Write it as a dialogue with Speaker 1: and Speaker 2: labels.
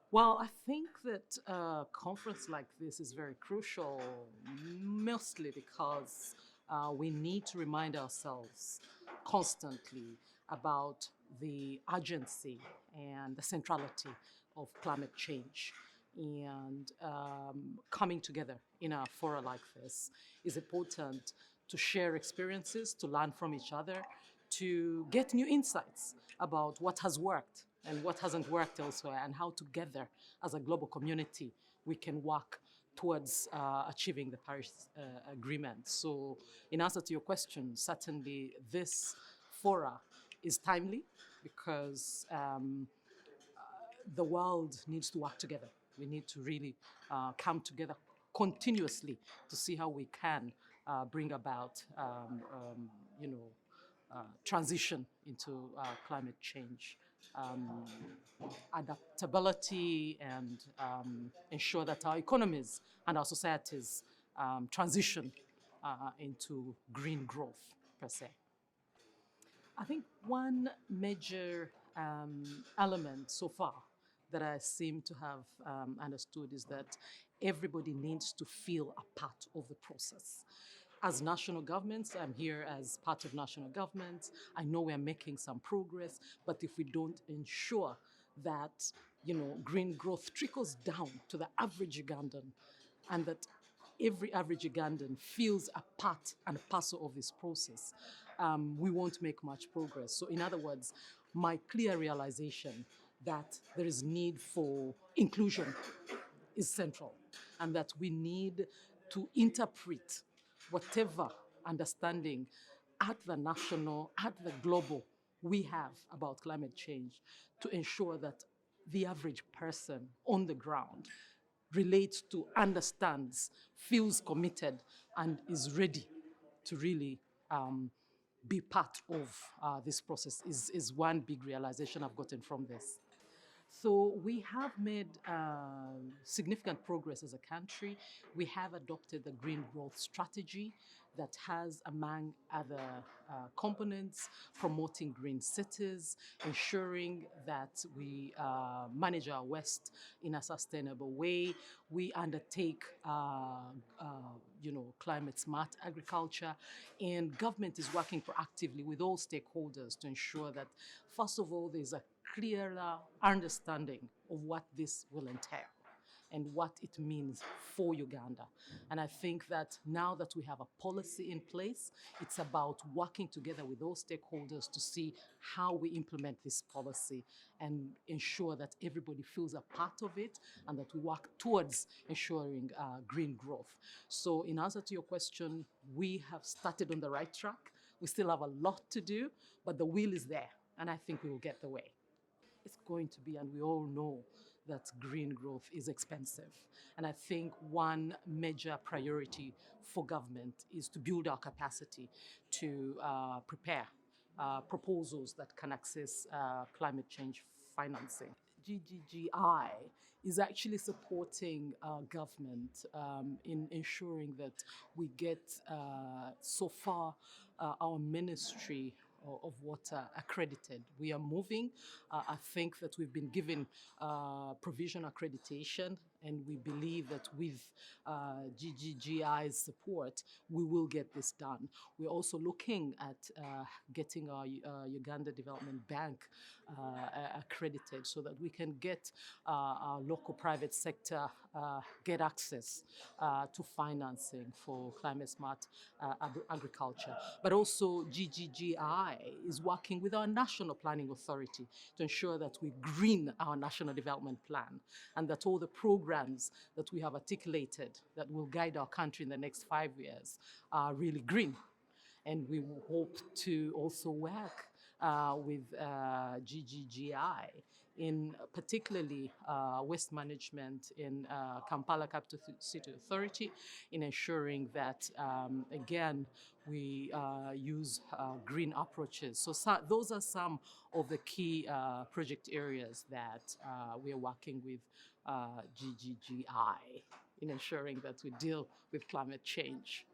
Speaker 1: Well, I think that a conference like this is very crucial, mostly because we need to remind ourselves constantly about the urgency and the centrality of climate change. And coming together in a forum like this is important to share experiences, to learn from each other, to get new insights about what has worked and what hasn't worked elsewhere, and how together as a global community we can work towards achieving the Paris Agreement. So in answer to your question, certainly this fora is timely because the world needs to work together. We need to really come together continuously to see how we can bring about, transition into climate change, adaptability, and ensure that our economies and our societies transition into green growth per se. I think one major element so far that I seem to have understood is that everybody needs to feel a part of the process. As national governments, I'm here as part of national government. I know we're making some progress, but if we don't ensure that, green growth trickles down to the average Ugandan, and that every average Ugandan feels a part and a parcel of this process, we won't make much progress. So in other words, my clear realization that there is need for inclusion is central, and that we need to interpret whatever understanding at the national, at the global we have about climate change to ensure that the average person on the ground relates to, understands, feels committed, and is ready to really be part of this process is one big realization I've gotten from this. So we have made significant progress as a country. We have adopted the Green Growth Strategy that has, among other components, promoting green cities, ensuring that we manage our waste in a sustainable way. We undertake, climate smart agriculture, and government is working proactively with all stakeholders to ensure that, first of all, there's a clearer understanding of what this will entail and what it means for Uganda. And I think that now that we have a policy in place, it's about working together with those stakeholders to see how we implement this policy and ensure that everybody feels a part of it and that we work towards ensuring green growth. So in answer to your question, we have started on the right track. We still have a lot to do, but the will is there, and I think we will get the way. It's going to be, and we all know that green growth is expensive. And I think one major priority for government is to build our capacity to prepare proposals that can access climate change financing. GGGI is actually supporting our government in ensuring that we get, so far, our ministry of water accredited. We are moving. I think that we've been given provision accreditation, and we believe that with GGGI's support, we will get this done. We're also looking at getting our Uganda Development Bank accredited so that we can get our local private sector get access to financing for climate smart agriculture. But also GGGI is working with our National Planning Authority to ensure that we green our National Development Plan and that all the programs that we have articulated that will guide our country in the next 5 years are really green. And we hope to also work with GGGI in particularly waste management in Kampala Capital City Authority in ensuring that, again, we use green approaches. So those are some of the key project areas that we are working with GGGI in ensuring that we deal with climate change.